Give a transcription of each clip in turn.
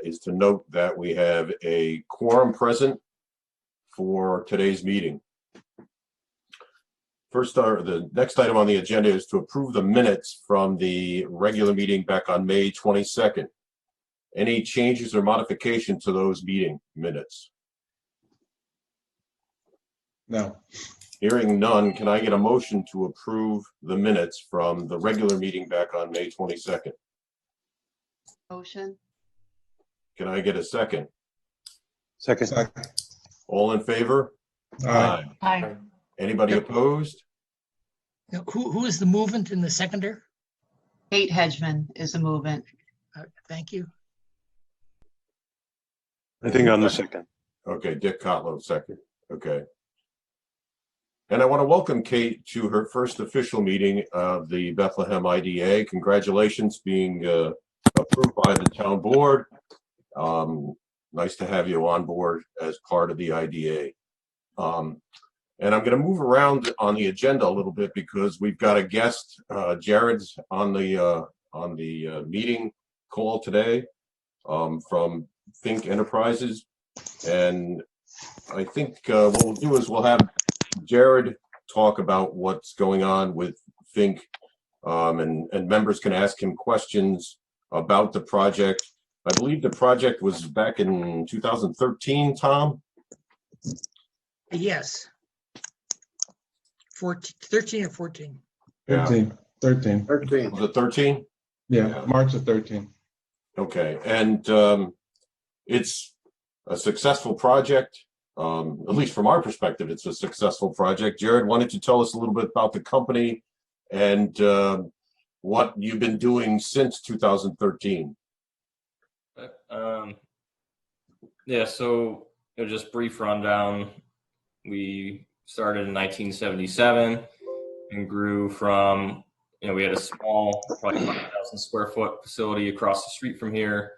is to note that we have a quorum present for today's meeting. The next item on the agenda is to approve the minutes from the regular meeting back on May 22nd. Any changes or modification to those meeting minutes? No. Hearing none, can I get a motion to approve the minutes from the regular meeting back on May 22nd? Motion. Can I get a second? Second. All in favor? Aye. Aye. Anybody opposed? Now, who is the movement in the seconder? Kate Hedgeman is a movement. Thank you. I think on the second. Okay, Dick Kotlow, second. Okay. And I want to welcome Kate to her first official meeting of the Bethlehem IDA. Congratulations being approved by the town board. Nice to have you on board as part of the IDA. And I'm going to move around on the agenda a little bit because we've got a guest. Jared's on the meeting call today from Think Enterprises, and I think what we'll do is we'll have Jared talk about what's going on with Think, and members can ask him questions about the project. I believe the project was back in 2013, Tom? Yes. 13 or 14. 13. 13. Was it 13? Yeah, March of 13. Okay, and it's a successful project. At least from our perspective, it's a successful project. Jared, why don't you tell us a little bit about the company and what you've been doing since 2013? Yeah, so just brief rundown. We started in 1977 and grew from, we had a small, probably 5,000 square foot facility across the street from here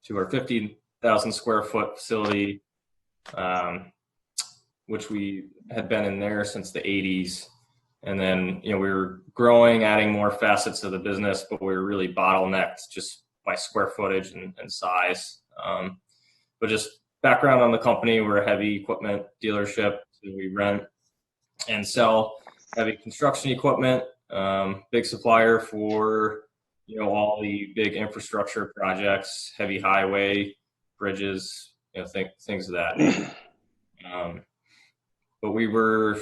to our 50,000 square foot facility, which we had been in there since the 80s. And then, we were growing, adding more facets of the business, but we were really bottlenecked just by square footage and size. But just background on the company, we're a heavy equipment dealership. So we rent and sell heavy construction equipment, big supplier for, all the big infrastructure projects, heavy highway, bridges, things of that nature. But we were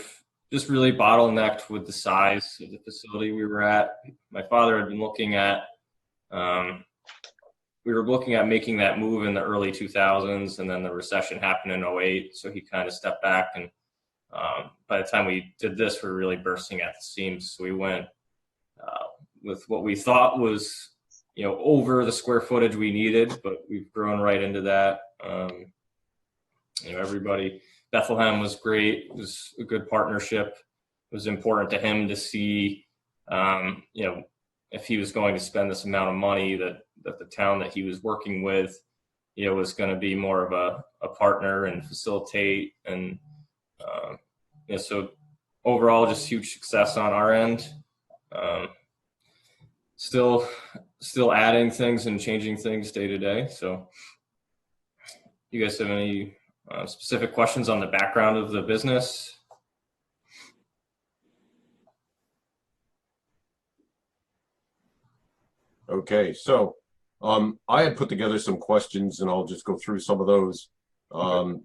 just really bottlenecked with the size of the facility we were at. My father had been looking at, we were looking at making that move in the early 2000s, and then the recession happened in 08. So he kind of stepped back, and by the time we did this, we were really bursting at the seams. So we went with what we thought was, over the square footage we needed, but we've grown right into that. Everybody, Bethlehem was great. It was a good partnership. It was important to him to see, if he was going to spend this amount of money, that the town that he was working with, was going to be more of a partner and facilitate. And so overall, just huge success on our end. Still adding things and changing things day to day. So you guys have any specific questions on the background of the business? Okay, so I had put together some questions, and I'll just go through some of those. Okay.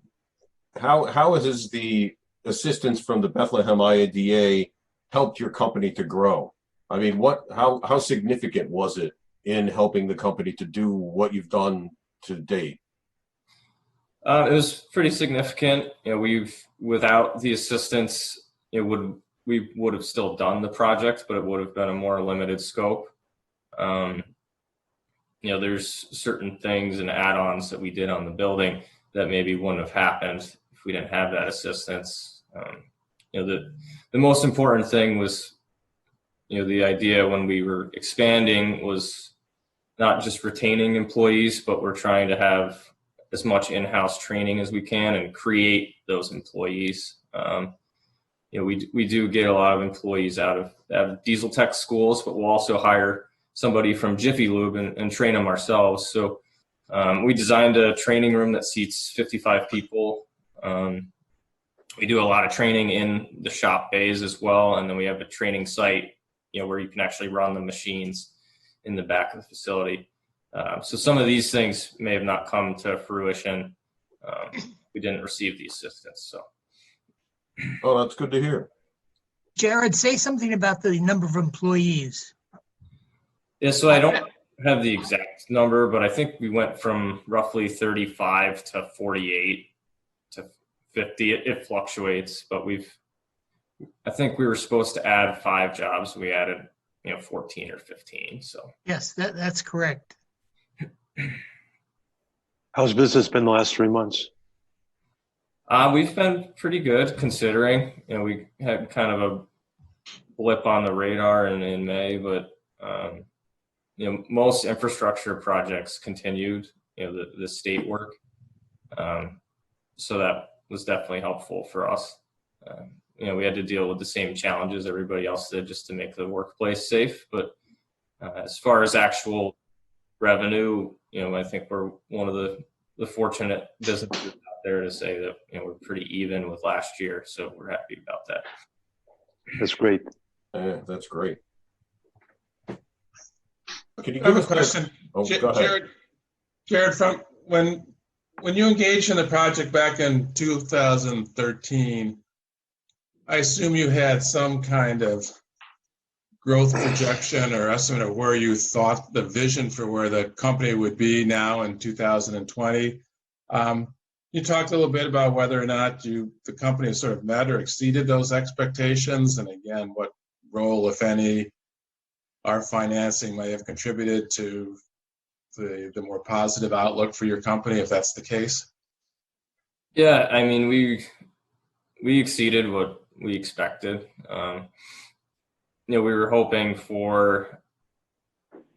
How has the assistance from the Bethlehem IDA helped your company to grow? I mean, how significant was it in helping the company to do what you've done to date? It was pretty significant. Without the assistance, we would have still done the project, but it would have been a more limited scope. There's certain things and add-ons that we did on the building that maybe wouldn't have happened if we didn't have that assistance. The most important thing was, the idea when we were expanding was not just retaining employees, but we're trying to have as much in-house training as we can and create those employees. We do get a lot of employees out of diesel tech schools, but we'll also hire somebody from Jiffy Lube and train them ourselves. So We designed a training room that seats 55 people. We do a lot of training in the shop bays as well, and then we have a training site, where you can actually run the machines in the back of the facility. So some of these things may have not come to fruition. We didn't receive the assistance. So. Oh, that's good to hear. Jared, say something about the number of employees. Yeah, so I don't have the exact number, but I think we went from roughly 35 to 48 to 50. It fluctuates, but I think we were supposed to add 5 jobs. We added, 14 or 15. So Yes, that's correct. How's business been the last 3 months? We've been pretty good considering, we had kind of a blip on the radar in May, but, most infrastructure projects continued, the state work. So that was definitely helpful for us. We had to deal with the same challenges everybody else did just to make the workplace safe. But as far as actual revenue, I think we're one of the fortunate businesses out there to say that, we're pretty even with last year. So we're happy about that. That's great. Yeah, that's great. Can you I have give a us question. Oh, go ahead. Jared, from when you engaged in the project back in 2013, I assume you had some kind of growth projection or estimate of where you thought the vision for where the company would be now in 2020. You talked a little bit about whether or not the company sort of met or exceeded those expectations, and again, what role, if any, our financing may have contributed to the more positive outlook for your company, if that's the case. Yeah, I mean, we exceeded what we expected. We were hoping for,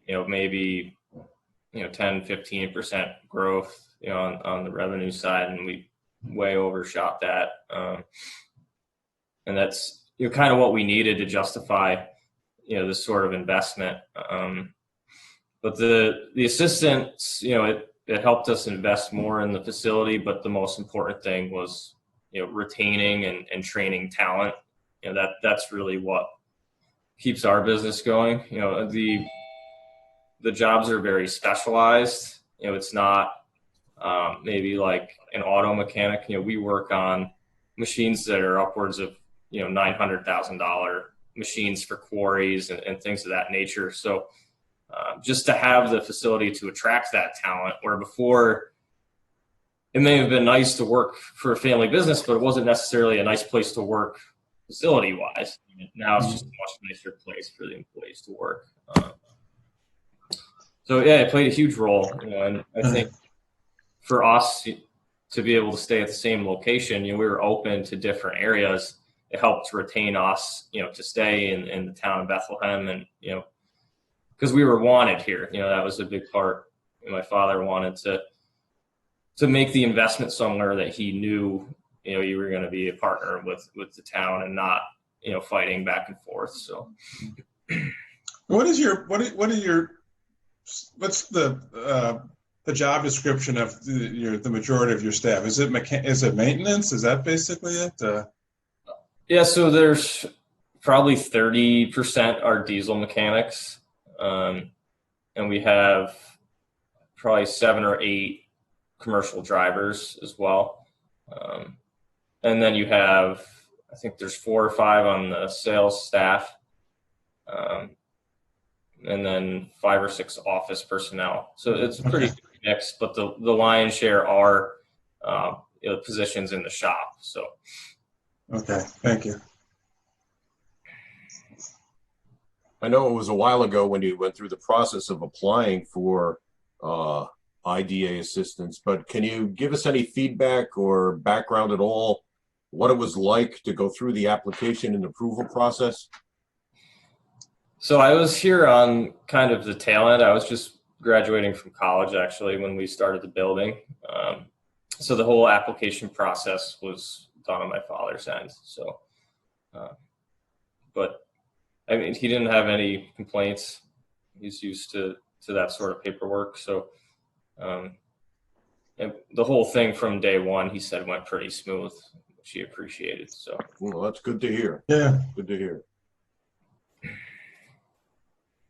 maybe, 10-15% growth, on the revenue side, and we way overshot that. And that's, kind of what we needed to justify, this sort of investment. But the assistance, it helped us invest more in the facility, but the most important thing was, retaining and training talent. That's really what keeps our business going. The jobs are very specialized. It's not maybe like an auto mechanic. We work on machines that are upwards of $900,000 machines for quarries and things of that nature. So just to have the facility to attract that talent, where before it may have been nice to work for a family business, but it wasn't necessarily a nice place to work facility wise. Now it's just a much nicer place for the employees to work. So yeah, it played a huge role, and I think for us to be able to stay at the same location, we were open to different areas. It helped to retain us, to stay in the town of Bethlehem, and because we were wanted here. That was a big part. My father wanted to make the investment somewhere that he knew, you were going to be a partner with the town and not, fighting back and forth. So, what's the job description of the majority of your staff? Is it maintenance? Is that basically it? Yeah, so there's probably 30% are diesel mechanics, and we have probably 7 or 8 commercial drivers as well. And then you have, I think there's 4 or 5 on the sales staff, and then 5 or 6 office personnel. So it's a pretty good mix, but the lion's share are positions in the shop. So. Okay, thank you. I know it was a while ago when you went through the process of applying for IDA assistance, but can you give us any feedback or background at all, what it was like to go through the application and approval process? So I was here on kind of the tail end. I was just graduating from college, actually, when we started the building. So the whole application process was done on my father's end. So, but I mean, he didn't have any complaints. He's used to that sort of paperwork. So the whole thing from day one, he said, went pretty smooth, which he appreciated. So Well, that's good to hear. Yeah. Good to hear.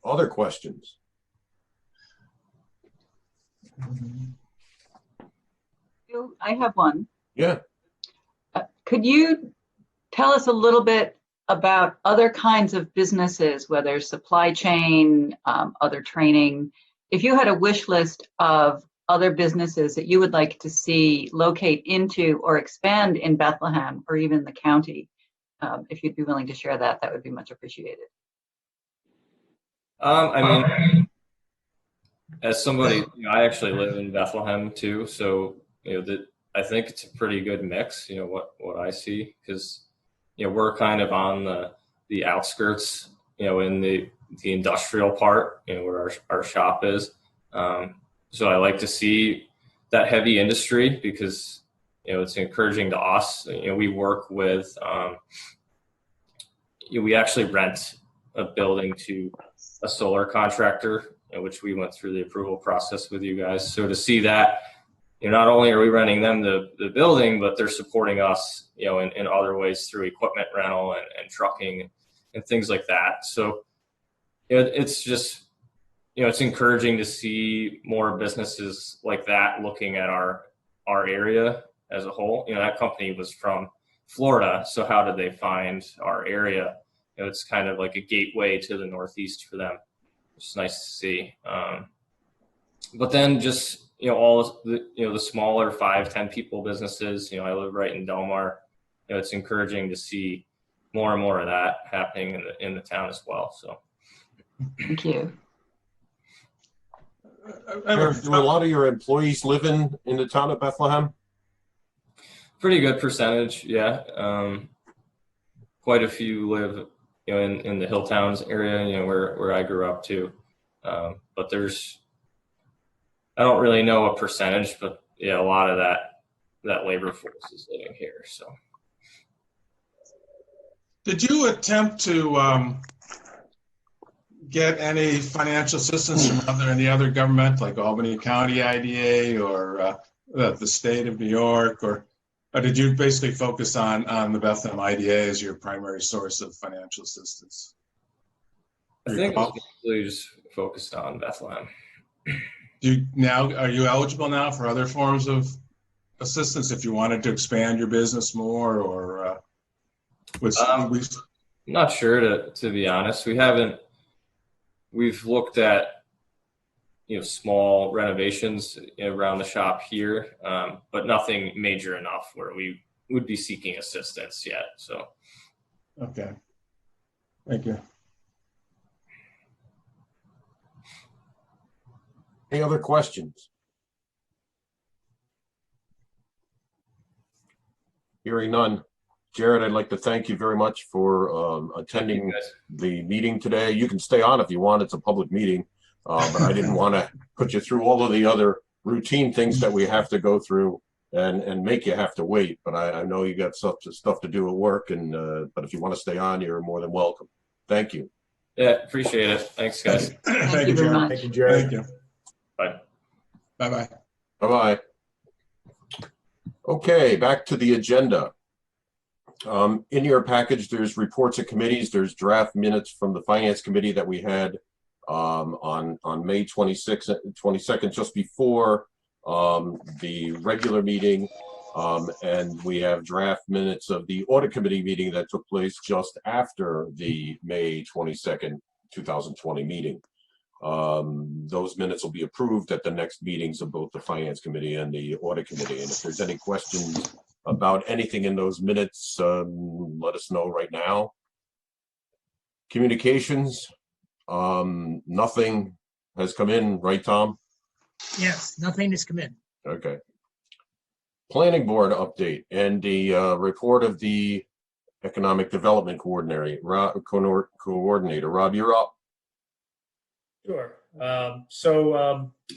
Other questions? I have one. Yeah. Could you tell us a little bit about other kinds of businesses, whether supply chain, other training? If you had a wish list of other businesses that you would like to see locate into or expand in Bethlehem or even the county, if you'd be willing to share that, that would be much appreciated. I mean, as somebody, I actually live in Bethlehem too, so I think it's a pretty good mix. What I see, because we're kind of on the outskirts, in the industrial part, where our shop is. So I like to see that heavy industry because it's encouraging to us. We work with, we actually rent a building to a solar contractor, which we went through the approval process with you guys. So to see that, not only are we renting them the building, but they're supporting us, in other ways through equipment rental and trucking and things like that. So it's just, it's encouraging to see more businesses like that looking at our area as a whole. That company was from Florida, so how did they find our area? It's kind of like a gateway to the Northeast for them. It's nice to see. But then just, all the smaller 5-10 people businesses, I live right in Delmar. It's encouraging to see more and more of that happening in the town as well. So Thank you. Do a lot of your employees live in the town of Bethlehem? Pretty good percentage, yeah. Quite a few live, in the hill towns area, where I grew up too. But I don't really know a percentage, but yeah, a lot of that labor force is living here. So, Did you attempt to get any financial assistance from any other government, like Albany County IDA or the state of New York, or did you basically focus on the Bethlehem IDA as your primary source of financial assistance? I think it's mostly just focused on Bethlehem. Are you eligible now for other forms of assistance if you wanted to expand your business more, or I'm not sure to be honest. We've looked at small renovations around the shop here, but nothing major enough where we would be seeking assistance yet. So okay, thank you. Any other questions? Hearing none. Jared, I'd like to thank you very much for attending the meeting today. You can stay on if you want. It's a public meeting, but I didn't want to put you through all of the other routine things that we have to go through and make you have to wait. But I know you got stuff to do at work, but if you want to stay on, you're more than welcome. Thank you. Yeah, appreciate it. Thanks, guys. Thank you very much. Thank you, Jared. Thank you. Bye. Bye-bye. Bye-bye. Okay, back to the agenda. In your package, there's reports of committees. There's draft minutes from the Finance Committee that we had on May 22nd, just before the regular meeting. And we have draft minutes of the Audit Committee meeting that took place just after the May 22nd, 2020 meeting. Those minutes will be approved at the next meetings of both the Finance Committee and the Audit Committee. And if there's any questions about anything in those minutes, let us know right now. Communications, nothing has come in, right, Tom? Yes, nothing has come in. Okay. Planning Board update and the report of the Economic Development Coordinator. Rob, you're up. Sure.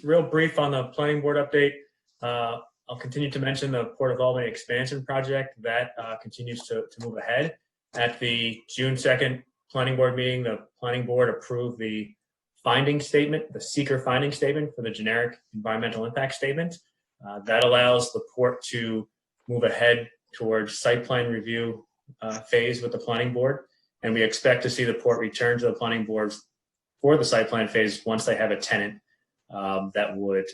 Real brief on the planning board update. I'll continue to mention the Port of Albany expansion project that continues to move ahead. At the June 2nd planning board meeting, the planning board approved the finding statement, the seeker finding statement for the generic environmental impact statement. That allows the port to move ahead towards site plan review phase with the planning board. And we expect to see the port return to the planning board for the site plan phase once they have a tenant that would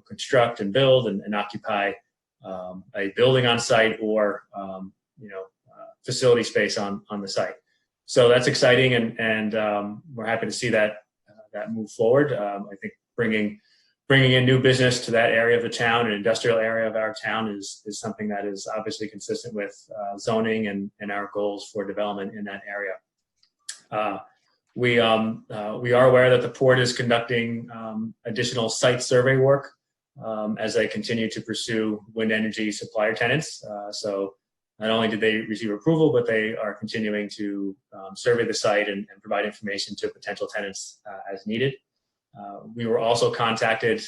construct and build and occupy a building on site or facility space on the site. So that's exciting, and we're happy to see that move forward. I think bringing in new business to that area of the town, an industrial area of our town, is something that is obviously consistent with zoning and our goals for development in that area. We are aware that the port is conducting additional site survey work as they continue to pursue wind energy supplier tenants. So not only did they receive approval, but they are continuing to survey the site and provide information to potential tenants as needed. We were also contacted,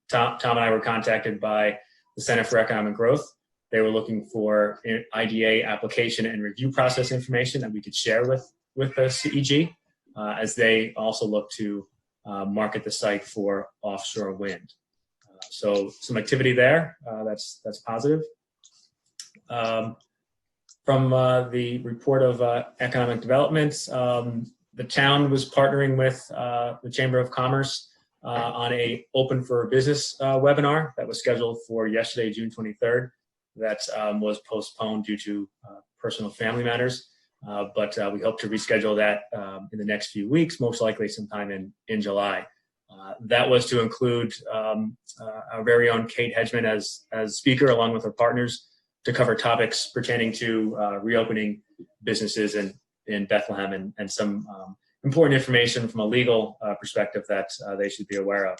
Tom and I were contacted by the Center for Economic Growth. They were looking for IDA application and review process information that we could share with the CEG as they also look to market the site for offshore wind. So some activity there, that's positive. From the report of economic development, the town was partnering with the Chamber of Commerce on a Open for Business webinar that was scheduled for yesterday, June 23rd. That was postponed due to personal family matters, but we hope to reschedule that in the next few weeks, most likely sometime in July. That was to include our very own Kate Hedgeman as speaker, along with her partners, to cover topics pertaining to reopening businesses in Bethlehem and some important information from a legal perspective that they should be aware of.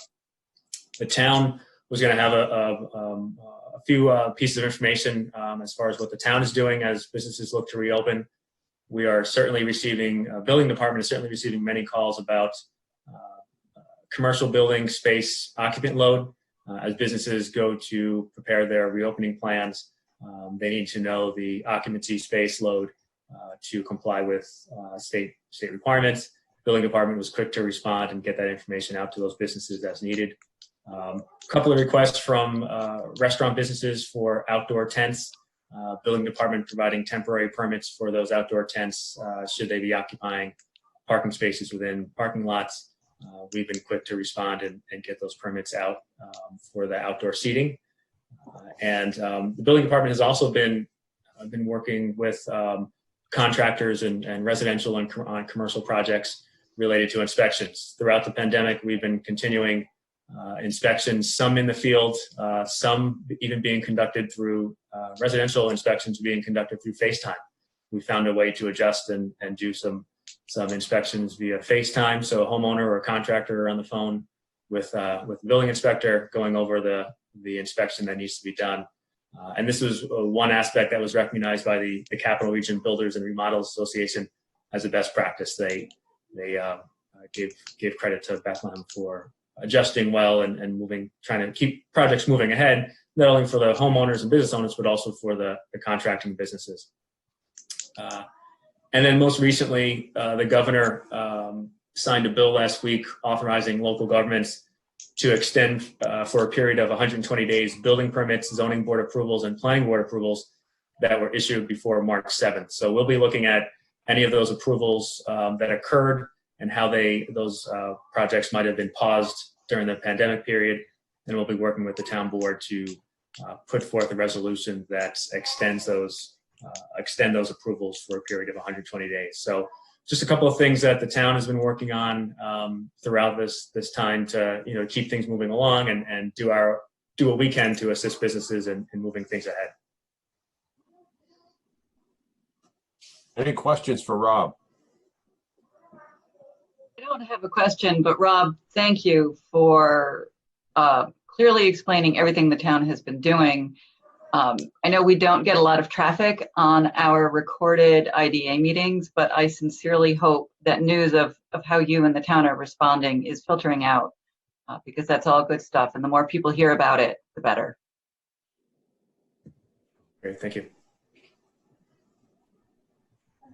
The town was going to have a few pieces of information as far as what the town is doing as businesses look to reopen. We are certainly receiving, building department is certainly receiving many calls about commercial building space occupant load. As businesses go to prepare their reopening plans, they need to know the occupancy space load to comply with state requirements. Building department was quick to respond and get that information out to those businesses as needed. A couple of requests from restaurant businesses for outdoor tents. Building department providing temporary permits for those outdoor tents should they be occupying parking spaces within parking lots. We've been quick to respond and get those permits out for the outdoor seating. And the building department has also been working with contractors and residential and on commercial projects related to inspections. Throughout the pandemic, we've been continuing inspections, some in the field, some even being conducted through residential inspections being conducted through FaceTime. We found a way to adjust and do some inspections via FaceTime. So a homeowner or a contractor are on the phone with the building inspector going over the inspection that needs to be done. And this was one aspect that was recognized by the Capital Region Builders and Remodelers Association as a best practice. They gave credit to Bethlehem for adjusting well and trying to keep projects moving ahead, not only for the homeowners and business owners, but also for the contracting businesses. And then most recently, the governor signed a bill last week authorizing local governments to extend for a period of 120 days building permits, zoning board approvals, and planning board approvals that were issued before March 7th. So we'll be looking at any of those approvals that occurred and how those projects might have been paused during the pandemic period. And we'll be working with the town board to put forth a resolution that extend those approvals for a period of 120 days. So just a couple of things that the town has been working on throughout this time to keep things moving along and do what we can to assist businesses in moving things ahead. Any questions for Rob? I don't have a question, but Rob, thank you for clearly explaining everything the town has been doing. I know we don't get a lot of traffic on our recorded IDA meetings, but I sincerely hope that news of how you and the town are responding is filtering out because that's all good stuff. And the more people hear about it, the better. Great, thank you.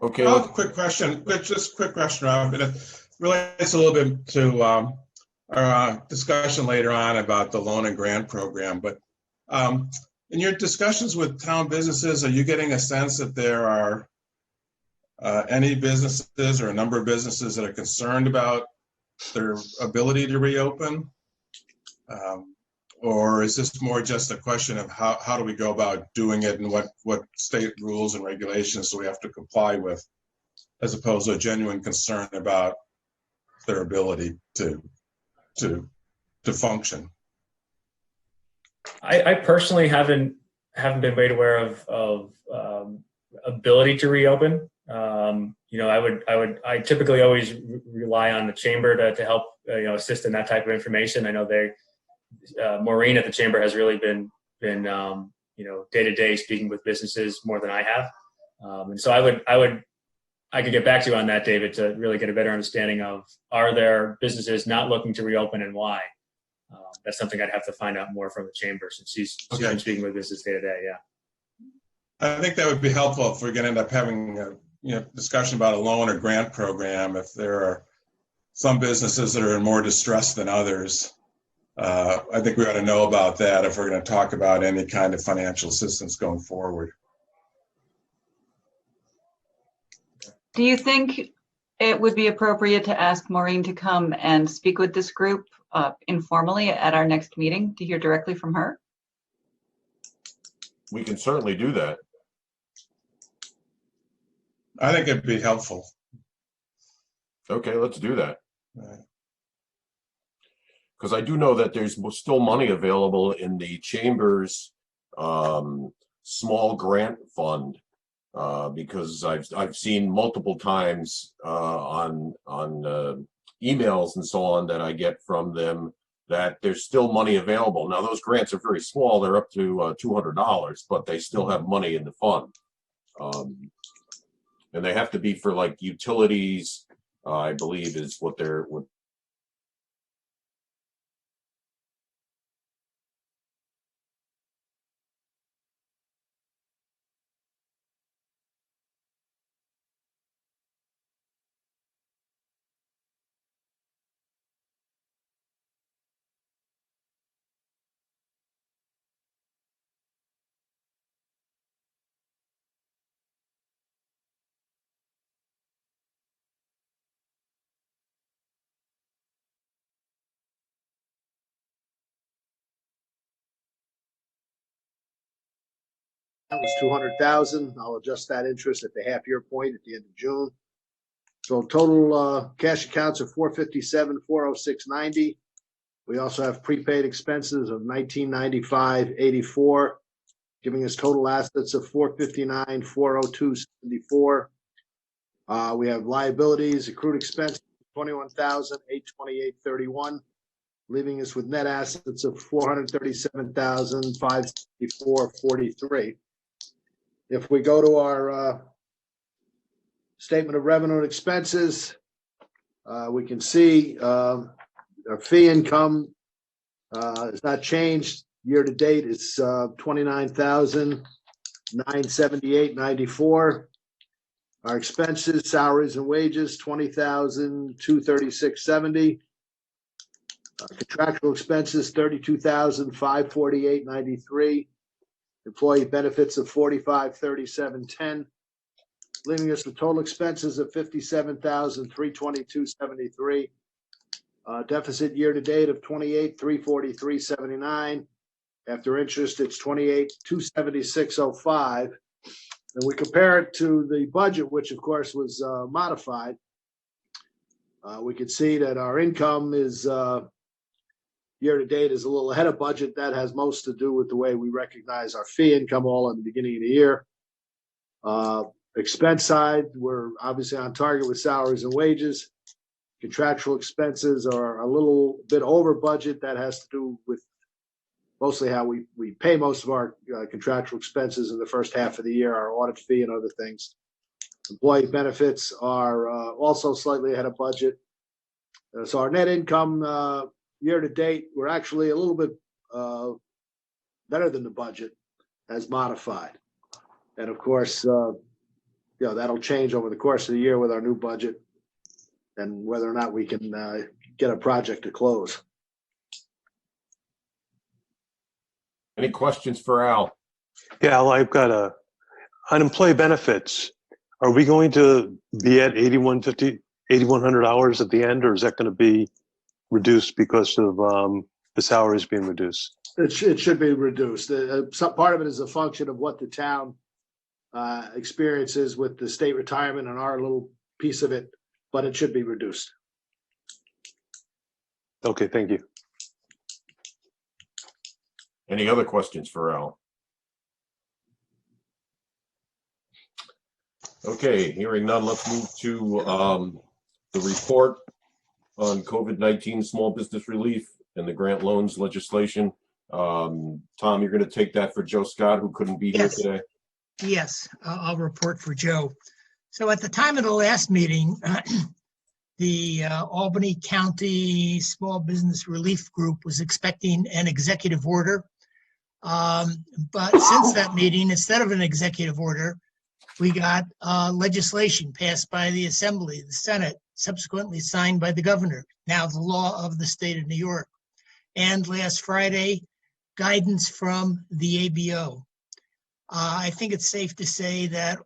Okay. I have a quick question, just a quick question, Rob. It relates a little bit to our discussion later on about the loan and grant program, but In your discussions with town businesses, are you getting a sense that there are any businesses or a number of businesses that are concerned about their ability to reopen? Or is this more just a question of how do we go about doing it and what state rules and regulations do we have to comply with, as opposed to a genuine concern about their ability to function? I personally haven't been made aware of ability to reopen. I typically always rely on the chamber to help assist in that type of information. I know Maureen at the chamber has really been day to day speaking with businesses more than I have, and so I could get back to you on that, David, to really get a better understanding of, are there businesses not looking to reopen and why? That's something I'd have to find out more from the chamber, since she's been speaking with business day to day. Yeah. I think that would be helpful if we're going to end up having a discussion about a loan or grant program. If there are some businesses that are in more distress than others, I think we ought to know about that if we're going to talk about any kind of financial assistance going forward. Do you think it would be appropriate to ask Maureen to come and speak with this group informally at our next meeting to hear directly from her? We can certainly do that. I think it'd be helpful. Okay, let's do that. Because I do know that there's still money available in the chamber's small grant fund, because I've seen multiple times on emails and so on that I get from them that there's still money available. Now those grants are very small; they're up to $200, but they still have money in the fund, and they have to be for like utilities. I believe is what they're. That was 200,000. I'll adjust that interest at the half year point at the end of June. So total cash accounts are 457, 406.90. We also have prepaid expenses of 1995.84, giving us total assets of 459, 402.74. We have liabilities, accrued expenses, 21,828.31, leaving us with net assets of 437,564.43. If we go to our statement of revenue and expenses, we can see our fee income has not changed. Year to date, it's 29,978.94. Our expenses, salaries and wages, 20,236.70. Contractual expenses, 32,548.93. Employee benefits of 45,3710, leaving us with total expenses of 57,322.73. Deficit year to date of 28,343.79. After interest, it's 28,276.05. And we compare it to the budget, which of course was modified. We can see that our income is year to date is a little ahead of budget. That has most to do with the way we recognize our fee income all in the beginning of the year. Expense side, we're obviously on target with salaries and wages. Contractual expenses are a little bit over budget. That has to do with mostly how we pay most of our contractual expenses in the first half of the year, our audit fee and other things. Employee benefits are also slightly ahead of budget. So our net income year to date, we're actually a little bit better than the budget as modified. And of course, that'll change over the course of the year with our new budget and whether or not we can get a project to close. Any questions for Al? Yeah, Al, I've got on employee benefits. Are we going to be at 8,100 hours at the end, or is that going to be reduced because of the salaries being reduced? It should be reduced. Some part of it is a function of what the town experiences with the state retirement and our little piece of it, but it should be reduced. Okay, thank you. Any other questions for Al? Okay, hearing none, let's move to the report on COVID-19 small business relief and the grant loans legislation. Tom, you're going to take that for Joe Scott, who couldn't be here Yes. today. Yes, I'll report for Joe. So at the time of the last meeting, the Albany County Small Business Relief Group was expecting an executive order. But since that meeting, instead of an executive order, we got legislation passed by the Assembly, the Senate, subsequently signed by the governor, now the law of the state of New York. And last Friday, guidance from the ABO. I think it's safe to say that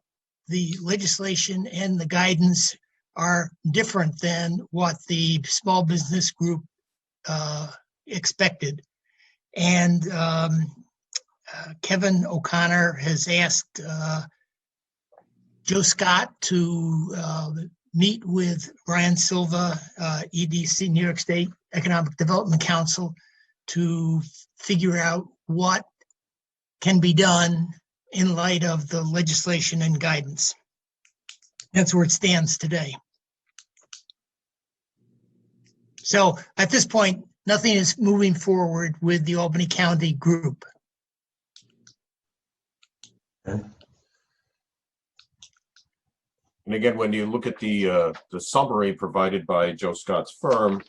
the legislation and the guidance are different than what the small business group expected. And Kevin O'Connor has asked Joe Scott to meet with Brian Silva, EDC, New York State Economic Development Council, to figure out what can be done in light of the legislation and guidance. That's where it stands today. So at this point, nothing is moving forward with the Albany County group. And again, when you look at the summary provided by Joe Scott's firm,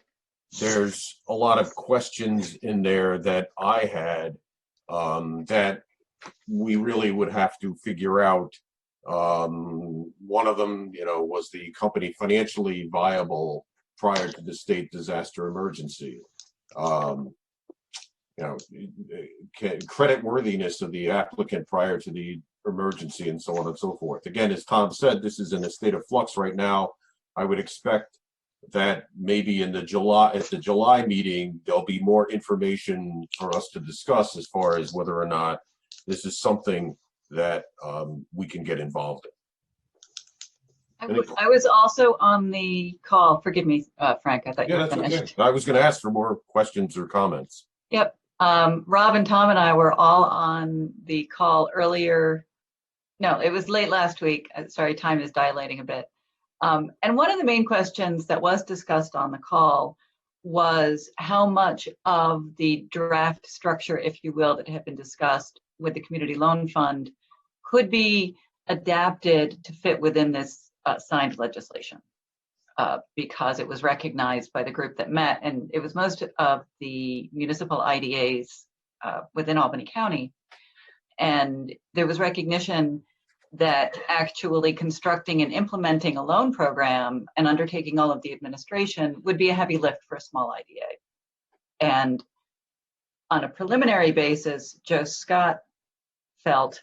there's a lot of questions in there that I had that we really would have to figure out. One of them, was the company financially viable prior to the state disaster emergency? Credit worthiness of the applicant prior to the emergency, and so on and so forth. Again, as Tom said, this is in a state of flux right now. I would expect that maybe at the July meeting, there'll be more information for us to discuss as far as whether or not this is something that we can get involved in. I was also on the call. Forgive me, Frank, I thought you were finished. Okay. I was going to ask for more questions or comments. Yep. Rob and Tom and I were all on the call earlier. No, it was late last week. Sorry, time is dilating a bit. And one of the main questions that was discussed on the call was how much of the draft structure, if you will, that had been discussed with the Community Loan Fund could be adapted to fit within this signed legislation, because it was recognized by the group that met, and it was most of the municipal IDAs within Albany County. And there was recognition that actually constructing and implementing a loan program and undertaking all of the administration would be a heavy lift for a small IDA. And on a preliminary basis, Joe Scott felt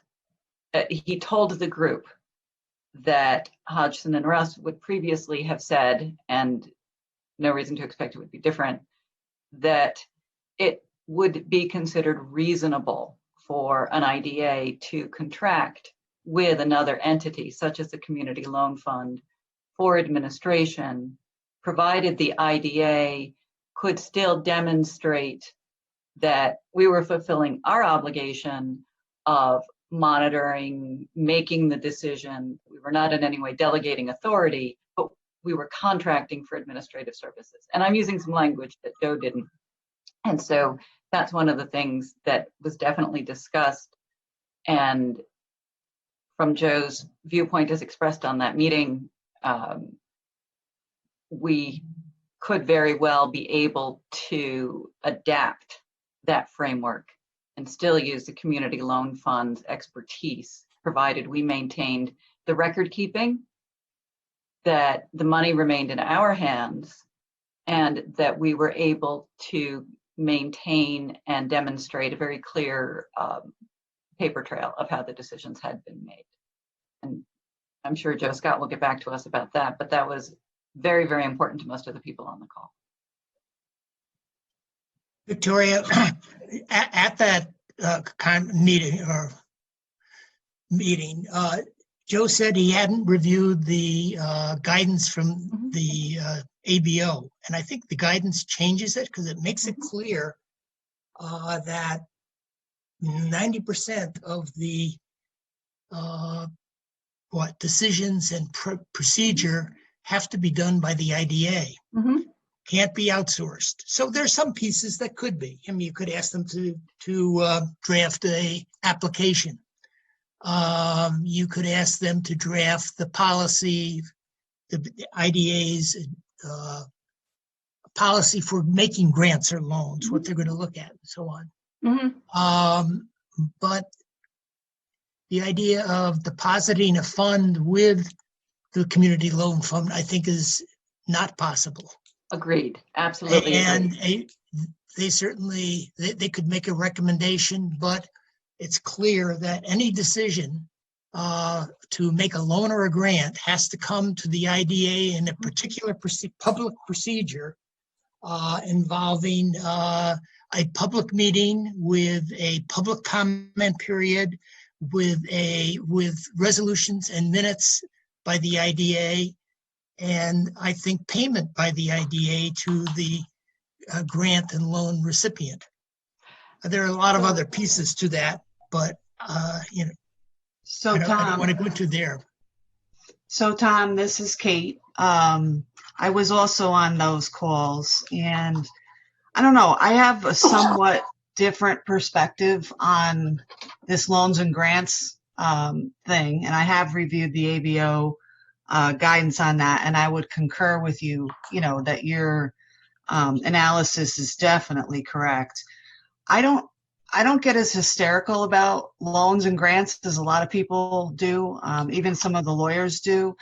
that he told the group that Hodgson and Russ would previously have said, and no reason to expect it would be different, that it would be considered reasonable for an IDA to contract with another entity, such as the Community Loan Fund, for administration, provided the IDA could still demonstrate that we were fulfilling our obligation of monitoring, making the decision. We were not in any way delegating authority, but we were contracting for administrative services. And I'm using some language that Joe didn't. And so that's one of the things that was definitely discussed. And from Joe's viewpoint as expressed on that meeting, we could very well be able to adapt that framework and still use the Community Loan Fund's expertise, provided we maintained the record keeping, that the money remained in our hands, and that we were able to maintain and demonstrate a very clear paper trail of how the decisions had been made. And I'm sure Joe Scott will get back to us about that, but that was very, very important to most of the people on the call. Victoria, at that meeting, Joe said he hadn't reviewed the guidance from the ABO, and I think the guidance changes it because it makes it clear that 90% of the decisions and procedure have to be done by the IDA. Can't be outsourced. So there's some pieces that could be. I mean, you could ask them to draft a application. You could ask them to draft the policy, the IDA's policy for making grants or loans, what they're going to look at, and so on. But the idea of depositing a fund with the community loan fund, I think, is not possible. Agreed. Absolutely. And agreed. they certainly, they could make a recommendation, but it's clear that any decision to make a loan or a grant has to come to the IDA in a particular public procedure involving a public meeting with a public comment period, with resolutions and minutes by the IDA, and I think payment by the IDA to the grant and loan recipient. There are a lot of other pieces to that, but So I don't Tom, want to go into there. so Tom, this is Kate. I was also on those calls, and I don't know, I have a somewhat different perspective on this loans and grants thing, and I have reviewed the ABO guidance on that, and I would concur with you, that your analysis is definitely correct. I don't get as hysterical about loans and grants as a lot of people do, even some of the lawyers do,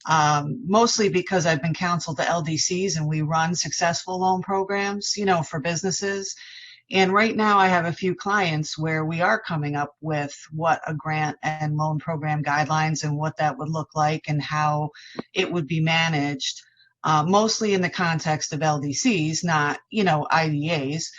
mostly because I've been counseled to LDCs and we run successful loan programs, for businesses. And right now I have a few clients where we are coming up with what a grant and loan program guidelines and what that would look like and how it would be managed, mostly in the context of LDCs, not, IDAs.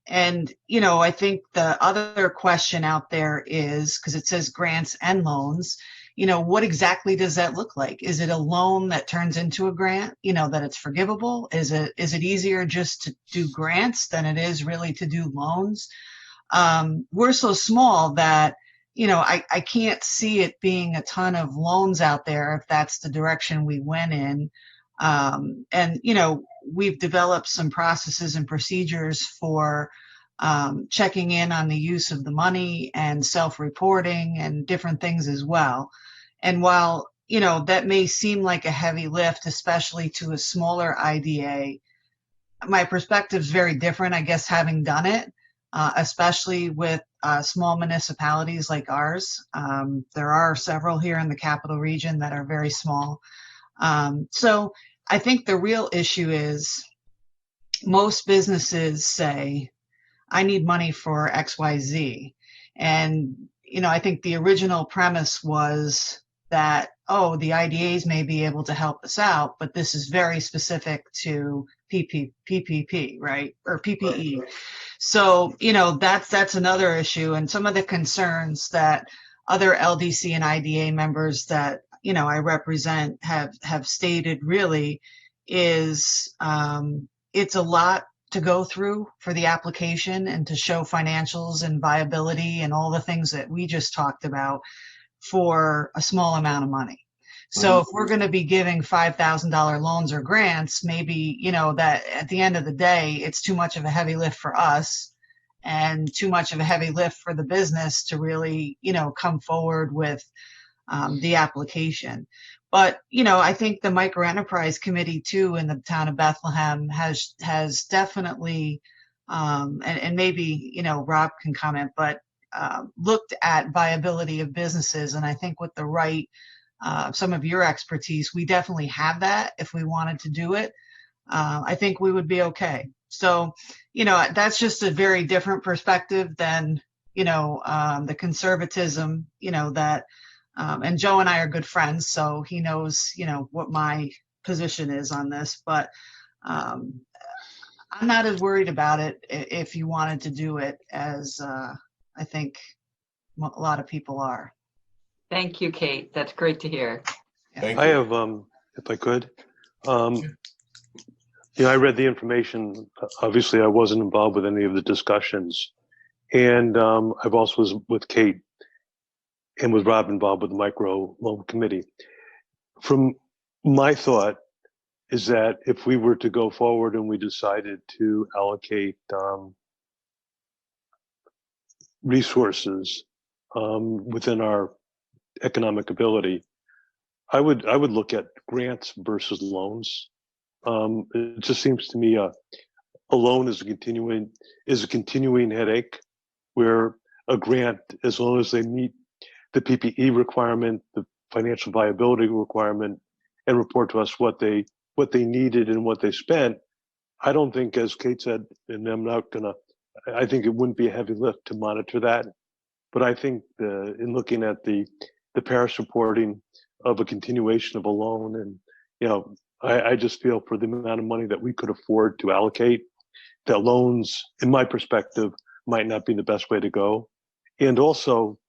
And, I think the other question out there is, because it says grants and loans, what exactly does that look like? Is it a loan that turns into a grant, that it's forgivable? Is it easier just to do grants than it is really to do loans? We're so small that, I can't see it being a ton of loans out there if that's the direction we went in. And, we've developed some processes and procedures for checking in on the use of the money and self-reporting and different things as well. And while, that may seem like a heavy lift, especially to a smaller IDA, my perspective is very different, I guess, having done it, especially with small municipalities like ours. There are several here in the capital region that are very small. So I think the real issue is most businesses say, I need money for XYZ. And, I think the original premise was that, the IDAs may be able to help us out, but this is very specific to PPP, right? Or PPE. Right. So, that's another issue. And some of the concerns that other LDC and IDA members that, I represent have stated really is it's a lot to go through for the application and to show financials and viability and all the things that we just talked about for a small amount of money. So if we're going to be giving $5,000 loans or grants, maybe, that at the end of the day, it's too much of a heavy lift for us and too much of a heavy lift for the business to really, come forward with the application. But, I think the Microenterprise Committee too in the town of Bethlehem has definitely, and maybe, Rob can comment, but looked at viability of businesses. And I think with the right, some of your expertise, we definitely have that if we wanted to do it. I think we would be okay. So, that's just a very different perspective than, the conservatism, that, and Joe and I are good friends, so he knows, what my position is on this, but I'm not as worried about it if you wanted to do it as I think a lot of people are. Thank you, Kate. That's great to hear. Thank I you. have, if I could, I read the information. Obviously, I wasn't involved with any of the discussions. And I've also was with Kate and with Rob involved with the micro loan committee. From my thought is that if we were to go forward and we decided to allocate resources within our economic ability, I would look at grants versus loans. It just seems to me a loan is a continuing headache, where a grant, as long as they meet the PPE requirement, the financial viability requirement, and report to us what they needed and what they spent, I don't think, as Kate said, and I think it wouldn't be a heavy lift to monitor that. But I think in looking at the Paris reporting of a continuation of a loan, and I just feel for the amount of money that we could afford to allocate, that loans, in my perspective, might not be the best way to go. And also,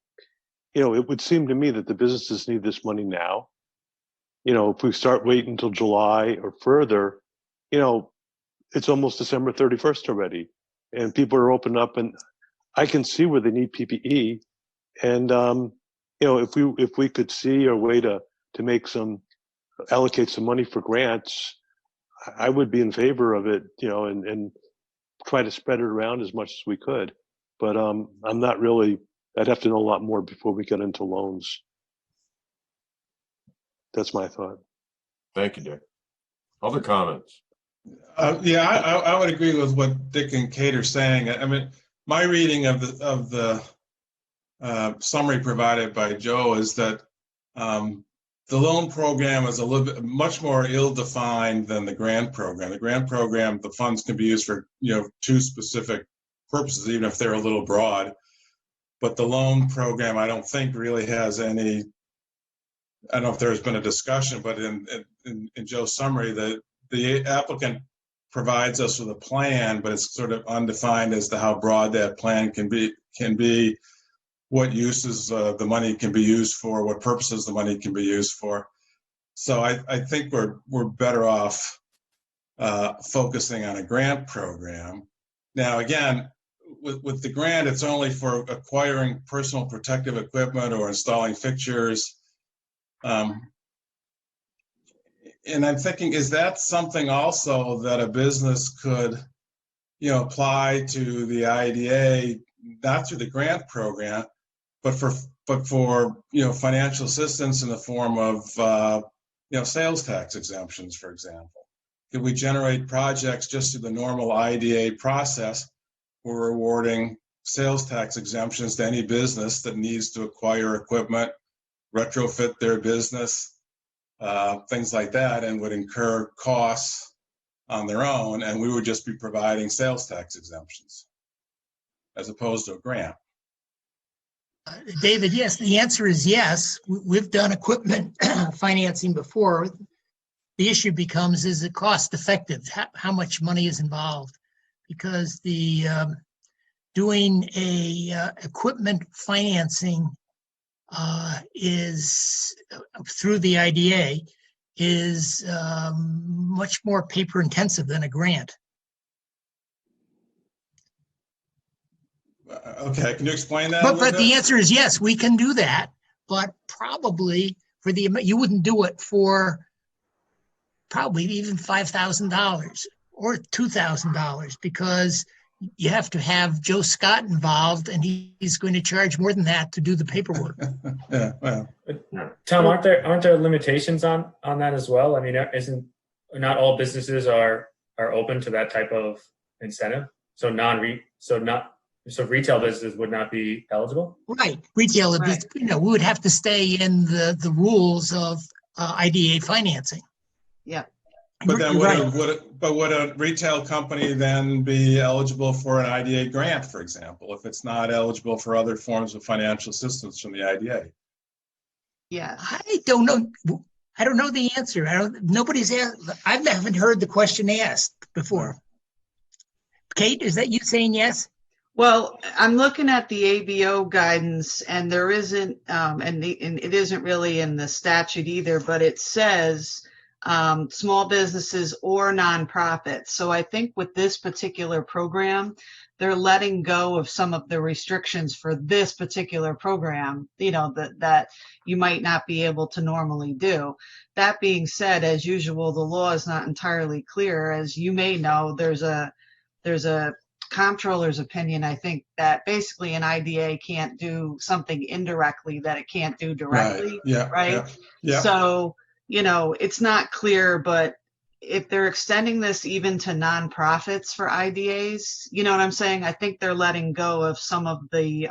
it would seem to me that the businesses need this money now. If we start waiting until July or further, it's almost December 31st already, and people are opening up, and I can see where they need PPE. And if we could see a way to allocate some money for grants, I would be in favor of it, and try to spread it around as much as we could. But I'm not really. I'd have to know a lot more before we get into loans. That's my thought. Thank you, Dick. Other comments? Yeah, I would agree with what Dick and Kate are saying. I mean, my reading of the summary provided by Joe is that the loan program is a little bit much more ill-defined than the grant program. The grant program, the funds can be used for two specific purposes, even if they're a little broad. But the loan program, I don't think really has any. I don't know if there's been a discussion, but in Joe's summary, the applicant provides us with a plan, but it's sort of undefined as to how broad that plan can be, what uses the money can be used for, what purposes the money can be used for. So I think we're better off focusing on a grant program. Now, again, with the grant, it's only for acquiring personal protective equipment or installing fixtures. And I'm thinking, is that something also that a business could, apply to the IDA, not through the grant program, but for financial assistance in the form of sales tax exemptions, for example? Could we generate projects just through the normal IDA process? We're awarding sales tax exemptions to any business that needs to acquire equipment, retrofit their business, things like that, and would incur costs on their own, and we would just be providing sales tax exemptions as opposed to a grant. David, yes, the answer is yes. We've done equipment financing before. The issue becomes, is it cost effective? How much money is involved? Because the doing a equipment financing is through the IDA is much more paper intensive than a grant. Okay, can you explain that? But the answer is yes, we can do that, but probably for you wouldn't do it for probably even $5,000 or $2,000, because you have to have Joe Scott involved, and he's going to charge more than that to do the paperwork. Yeah, well, Tom, aren't there limitations on that as well? I mean, not all businesses are open to that type of incentive? So retail businesses would not be eligible? Right, retail, right. We would have to stay in the rules of IDA financing. Yeah. But then You're right. would a retail company then be eligible for an IDA grant, for example, if it's not eligible for other forms of financial assistance from the IDA? Yeah. I don't know. I don't know the answer. Nobody's asked. I haven't heard the question asked before. Kate, is that you saying yes? Well, I'm looking at the ABO guidance, and there isn't, and it isn't really in the statute either, but it says small businesses or nonprofits. So I think with this particular program, they're letting go of some of the restrictions for this particular program, that you might not be able to normally do. That being said, as usual, the law is not entirely clear. As you may know, there's a comptroller's opinion, I think, that basically an IDA can't do something indirectly that it can't do directly. Right. Yeah. Right. Yeah. So, it's not clear, but if they're extending this even to nonprofits for IDAs, you know what I'm saying? I think they're letting go of some of the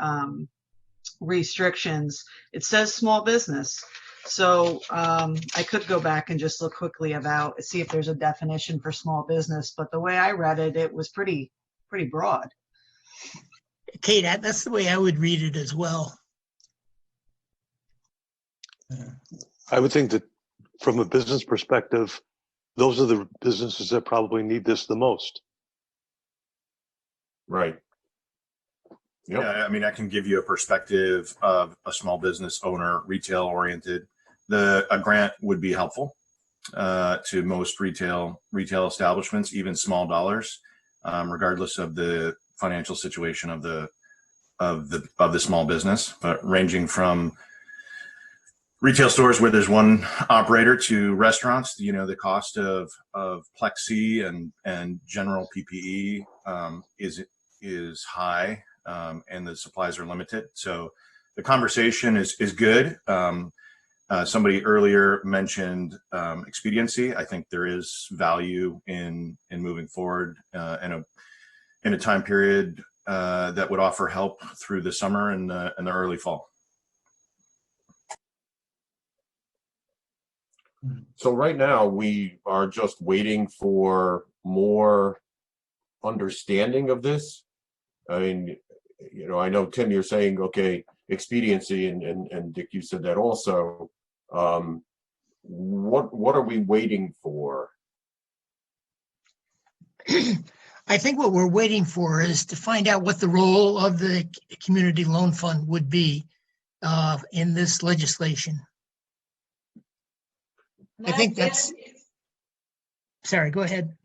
restrictions. It says small business. So I could go back and just look quickly see if there's a definition for small business, but the way I read it, it was pretty broad. Kate, that's the way I would read it as well. I would think that from a business perspective, those are the businesses that probably need this the most. Right. Yep. Yeah, I mean, I can give you a perspective of a small business owner, retail oriented. A grant would be helpful to most retail establishments, even small dollars, regardless of the financial situation of the small business, but ranging from retail stores where there's one operator to restaurants, the cost of plexi and general PPE is high, and the supplies are limited. So the conversation is good. Somebody earlier mentioned expediency. I think there is value in moving forward in a time period that would offer help through the summer and the early fall. So right now we are just waiting for more understanding of this. I mean, I know, Tim, you're saying, okay, expediency, and Dick, you said that also. What are we waiting for? I think what we're waiting for is to find out what the role of the Community Loan Fund would be in this legislation. I think that's, sorry, go ahead.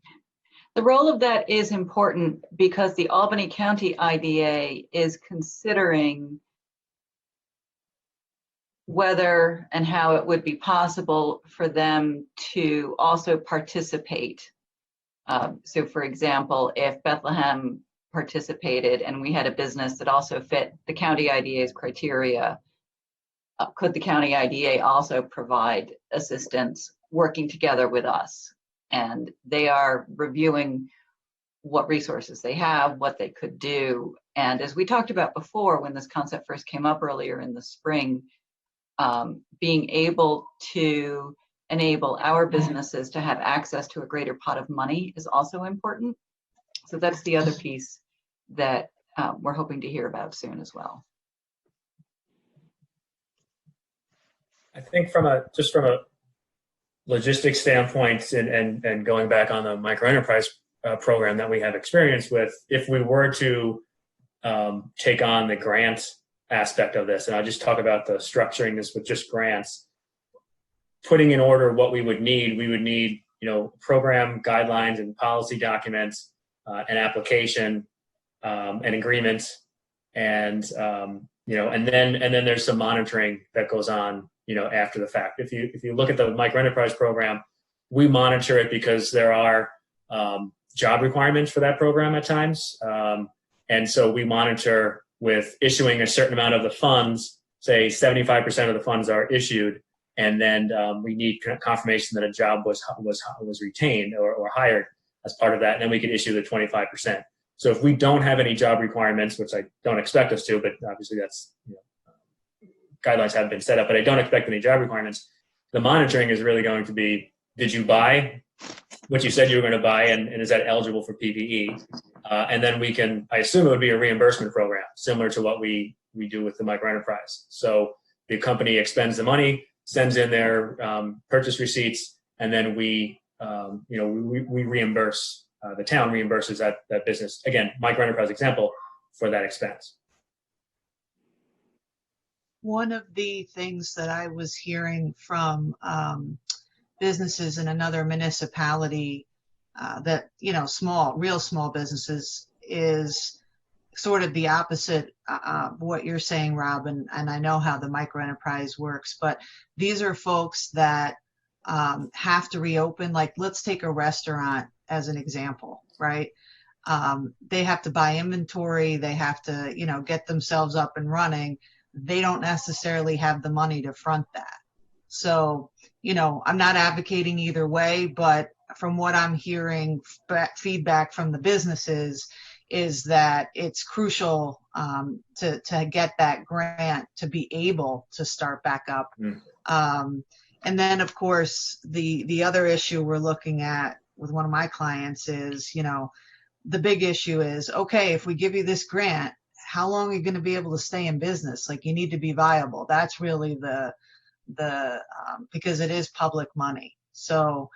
The role of that is important because the Albany County IDA is considering whether and how it would be possible for them to also participate. So for example, if Bethlehem participated and we had a business that also fit the county IDA's criteria, could the county IDA also provide assistance working together with us? And they are reviewing what resources they have, what they could do. And as we talked about before, when this concept first came up earlier in the spring, being able to enable our businesses to have access to a greater pot of money is also important. So that's the other piece that we're hoping to hear about soon as well. I think from a logistics standpoint and going back on the microenterprise program that we have experience with, if we were to take on the grant aspect of this, and I'll just talk about the structuring this with just grants, putting in order what we would need, program guidelines and policy documents, an application, an agreement, and then there's some monitoring that goes on, after the fact. If you look at the microenterprise program, we monitor it because there are job requirements for that program at times, and so we monitor with issuing a certain amount of the funds. Say 75% of the funds are issued, and then we need confirmation that a job was retained or hired as part of that, and then we can issue the 25%. So if we don't have any job requirements, which I don't expect us to, but obviously that's guidelines have been set up, but I don't expect any job requirements. The monitoring is really going to be: did you buy what you said you were going to buy, and is that eligible for PPE? And then we can, I assume it would be a reimbursement program, similar to what we do with the microenterprise. So the company expends the money, sends in their purchase receipts, and then we reimburse, the town reimburses that business. Again, microenterprise example, for that expense. One of the things that I was hearing from businesses in another municipality that, real small businesses, is sort of the opposite of what you're saying, Rob, and I know how the microenterprise works, but these are folks that have to reopen. Like, let's take a restaurant as an example, right? They have to buy inventory, they have to, get themselves up and running. They don't necessarily have the money to front that. So, I'm not advocating either way, but from what I'm hearing, feedback from the businesses is that it's crucial to get that grant to be able to start back up. And then, of course, the other issue we're looking at with one of my clients is, the big issue is, okay, if we give you this grant, how long are you going to be able to stay in business? Like, you need to be viable. That's really the because it is public money. So,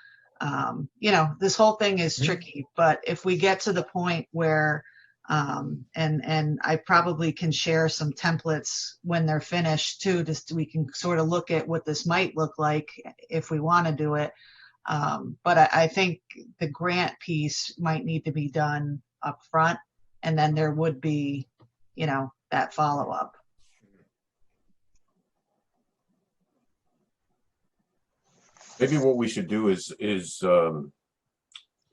this whole thing is tricky, but if we get to the point where, and I probably can share some templates when they're finished too, just we can sort of look at what this might look like if we want to do it. But I think the grant piece might need to be done up front, and then there would be, that follow-up. Maybe what we should do is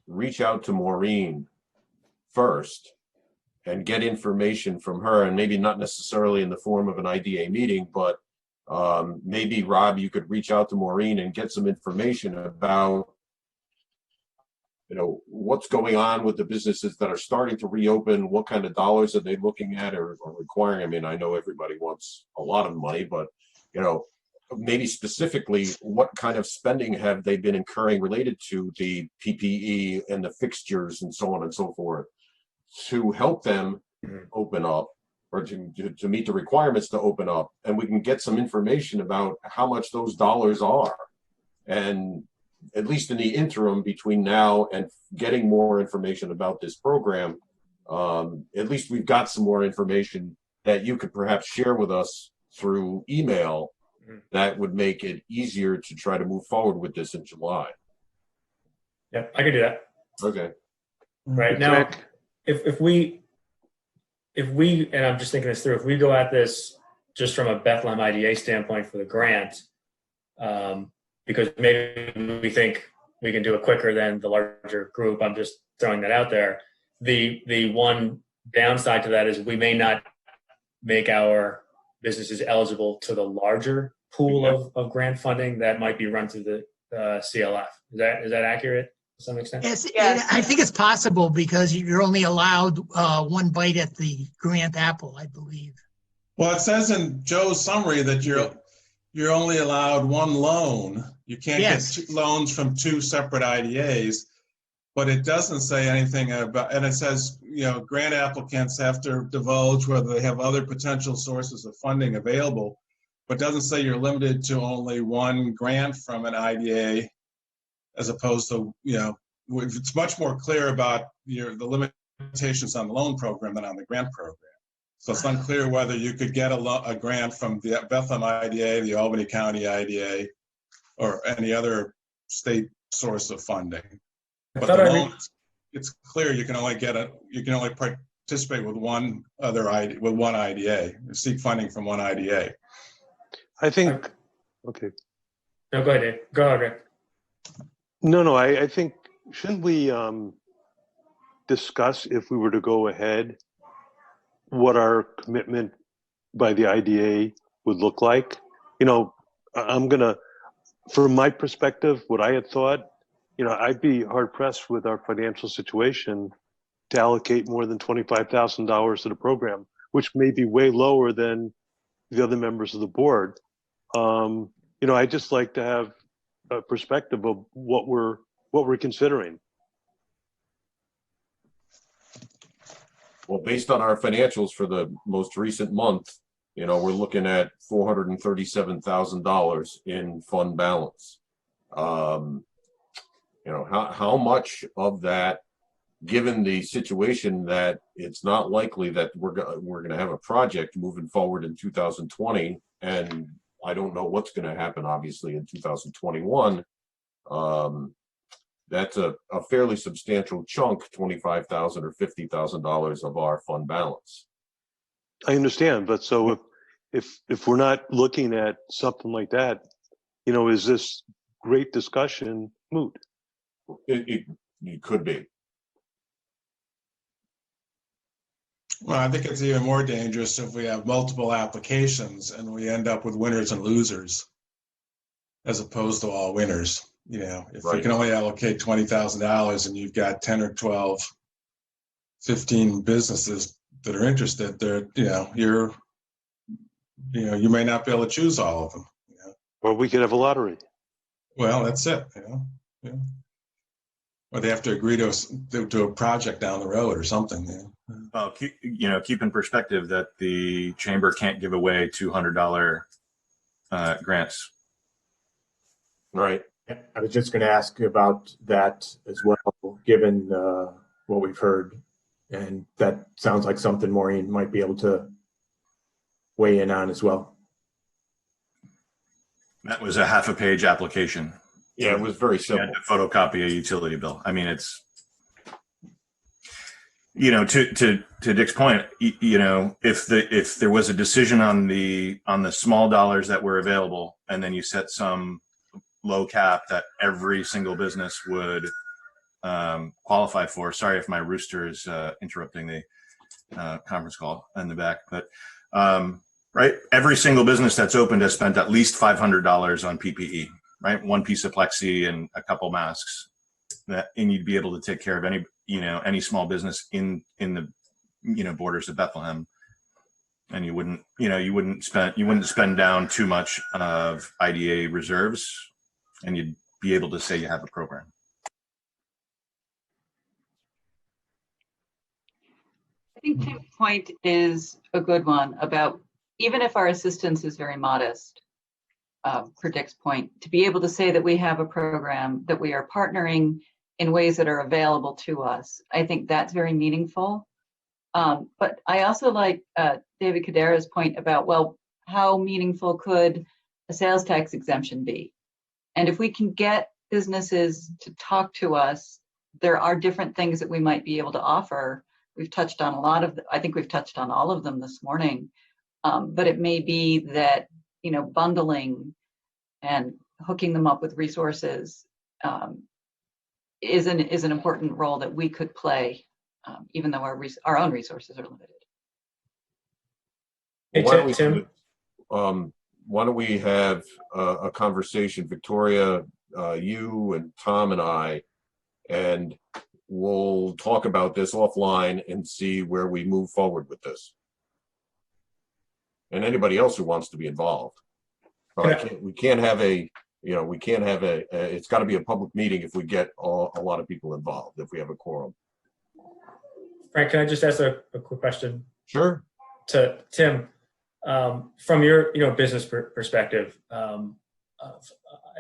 reach out to Maureen first and get information from her, and maybe not necessarily in the form of an IDA meeting, but maybe, Rob, you could reach out to Maureen and get some information about, what's going on with the businesses that are starting to reopen. What kind of dollars are they looking at or requiring? I mean, I know everybody wants a lot of money, but, maybe specifically, what kind of spending have they been incurring related to the PPE and the fixtures and so on and so forth, to help them open up, or to meet the requirements to open up. And we can get some information about how much those dollars are. And at least in the interim between now and getting more information about this program, at least we've got some more information that you could perhaps share with us through email. That would make it easier to try to move forward with this in July. Yeah, I could do that. Okay. Right now, if we, and I'm just thinking this through, if we go at this just from a Bethlehem IDA standpoint for the grant, because maybe we think we can do it quicker than the larger group, I'm just throwing that out there. The one downside to that is we may not make our businesses eligible to the larger pool of grant funding that might be run through the CLF. Is that accurate to some extent? Yes, I think it's possible because you're only allowed one bite at the grant apple, I believe. Well, it says in Joe's summary that you're only allowed one loan. You can't get two loans from two separate IDAs, but it doesn't say anything about, and it says, grant applicants have to divulge whether they have other potential sources of funding available, but doesn't say you're limited to only one grant from an IDA, as opposed to, it's much more clear about the limitations on the loan program than on the grant program. So it's unclear whether you could get a grant from the Bethlehem IDA, the Albany County IDA, or any other state source of funding. But the loan, it's clear you can only participate with one IDA, seek funding from one IDA. I think, okay. No, go ahead, Dave. Go ahead, Rick. No, I think, shouldn't we discuss, if we were to go ahead, what our commitment by the IDA would look like? From my perspective, what I had thought, I'd be hard pressed with our financial situation to allocate more than $25,000 to the program, which may be way lower than the other members of the board. I just like to have a perspective of what we're what we're considering. Well, based on our financials for the most recent month, you know, we're looking at $437,000 in fund balance. You know, how much of that, given the situation that it's not likely that we're going to have a project moving forward in 2020, and I don't know what's going to happen, obviously, in 2021. That's a fairly substantial chunk, $25,000 or $50,000 of our fund balance. I understand, but so if we're not looking at something like that, you know, is this great discussion moot? It could be. Well, I think it's even more dangerous if we have multiple applications and we end up with winners and losers as opposed to all winners. You know, if you Right. can only allocate $20,000 and you've got 10 or 12, 15 businesses that are interested, you may not be able to choose all of them. You know? Or we could have a lottery. Well, that's it. Yeah. Or they have to agree to a project down the road or something. Well, keep in perspective that the chamber can't give away $200 grants. Right. I was just going to ask about that as well, given what we've heard. And that sounds like something Maureen might be able to weigh in on as well. That was a half a page application. Yeah, it was very You simple. had to photocopy a utility bill. I mean, it's, you know, to Dick's point, you know, if there was a decision on the small dollars that were available, and then you set some low cap that every single business would qualify for. Sorry if my rooster is interrupting the conference call in the back, but right, every single business that's opened has spent at least $500 on PPE. Right, one piece of plexi and a couple masks, and you'd be able to take care of any small business in the borders of Bethlehem, and you wouldn't spend down too much of IDA reserves, and you'd be able to say you have a program. I think Tim's point is a good one about even if our assistance is very modest, per Dick's point, to be able to say that we have a program, that we are partnering in ways that are available to us. I think that's very meaningful. But I also like David Cadera's point about, well, how meaningful could a sales tax exemption be? And if we can get businesses to talk to us, there are different things that we might be able to offer. We've touched on I think we've touched on all of them this morning. But it may be that, bundling and hooking them up with resources is an important role that we could play, even though our own resources are limited. Hey, Tim. Why don't we have a conversation, Victoria, you and Tom and I, and we'll talk about this offline and see where we move forward with this. And anybody else who wants to be involved. But we can't have it's got to be a public meeting if we get a lot of people involved, if we have a quorum. Frank, can I just ask a quick question? Sure. To Tim, from your business perspective,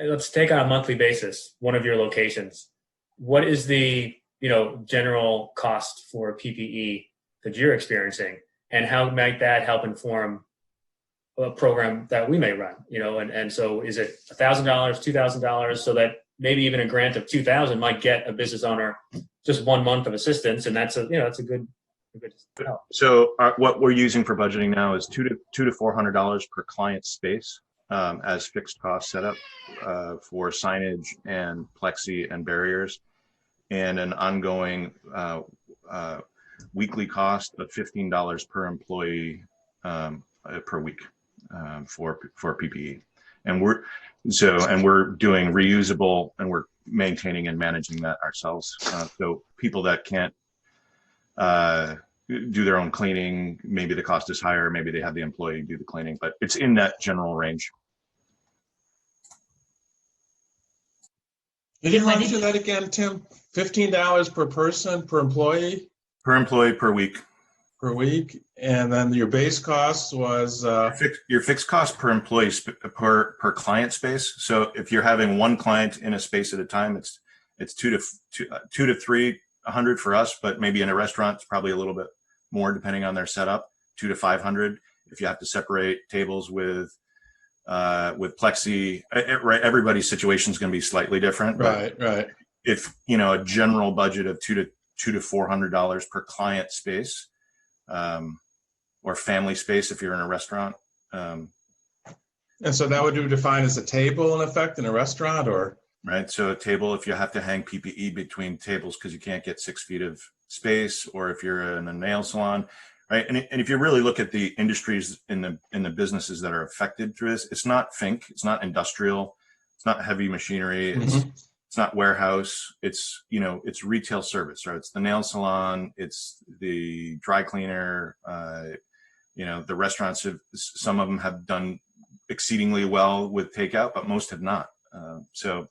let's take on a monthly basis one of your locations. What is the general cost for PPE that you're experiencing, and how might that help inform a program that we may run? And so is it $1,000, $2,000, so that maybe even a grant of $2,000 might get a business owner just 1 month of assistance, and that's a good help. So what we're using for budgeting now is $200 to $400 per client space as fixed cost setup for signage and plexi and barriers, and an ongoing weekly cost of $15 per employee per week for PPE. And we're doing reusable, and we're maintaining and managing that ourselves. So people that can't do their own cleaning, maybe the cost is higher, maybe they have the employee do the cleaning, but it's in that general range. Can you run through that again, Tim? $15 per person, per employee, Per employee per week. per week, and then your base cost was Your fixed cost per employee per client space. So if you're having one client in a space at a time, it's two to 300 for us, but maybe in a restaurant it's probably a little bit more depending on their setup. 200 to 500 if you have to separate tables with plexi. Right, everybody's situation is going to be slightly different. right. If a general budget of $200 to $400 per client space. Or family space if you're in a restaurant. And so that would be defined as a table in effect in a restaurant, or? Right. So a table, if you have to hang PPE between tables because you can't get 6 feet of space, or if you're in a nail salon, right? And if you really look at the industries in the businesses that are affected through this, it's not FINC, it's not industrial, it's not heavy machinery, it's not warehouse, it's retail service, right? It's the nail salon, it's the dry cleaner, the restaurants some of them have done exceedingly well with takeout, but most have not. So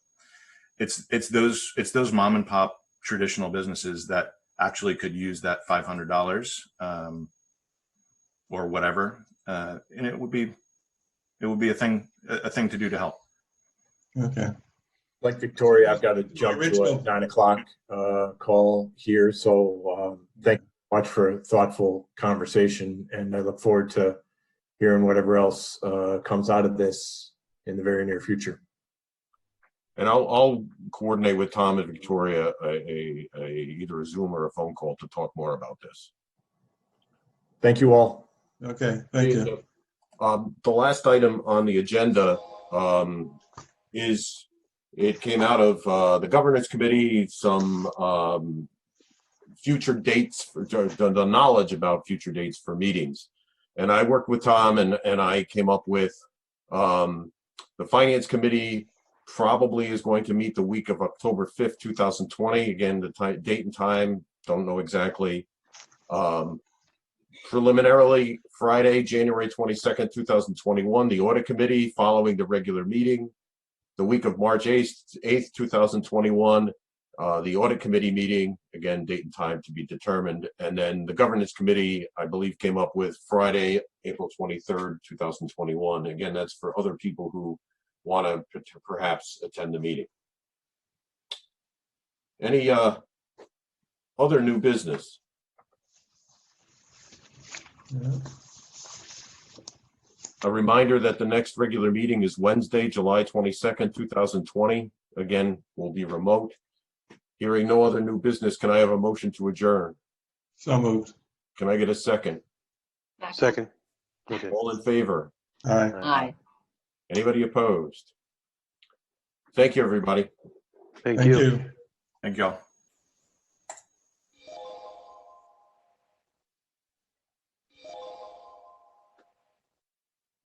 it's those mom and pop traditional businesses that actually could use that $500 or whatever, and it would be a thing to do to help. Okay. Like Victoria, I've got to jump to a 9 o'clock call here. So thank you much for a thoughtful conversation. And I look forward to hearing whatever else comes out of this in the very near future. And I'll coordinate with Tom and Victoria either a Zoom or a phone call to talk more about this. Thank you all. Okay, thank you. The last item on the agenda is, it came out of the governance committee, some future dates, the knowledge about future dates for meetings. And I worked with Tom and I came up with the finance committee probably is going to meet the week of October 5th, 2020. Again, the date and time, don't know exactly. Preliminarily, Friday, January 22nd, 2021, the audit committee following the regular meeting. The week of March 8th, 2021, the audit committee meeting, again, date and time to be determined. And then the governance committee, I believe, came up with Friday, April 23rd, 2021. Again, that's for other people who want to perhaps attend the meeting. Any other new business? Yeah. A reminder that the next regular meeting is Wednesday, July 22nd, 2020. Again, will be remote. Hearing no other new business, can I have a motion to adjourn? So moved. Can I get a second? Second. Okay. All in favor? Aye. Aye. Anybody opposed? Thank you, everybody. Thank Thank you. you. Thank you all.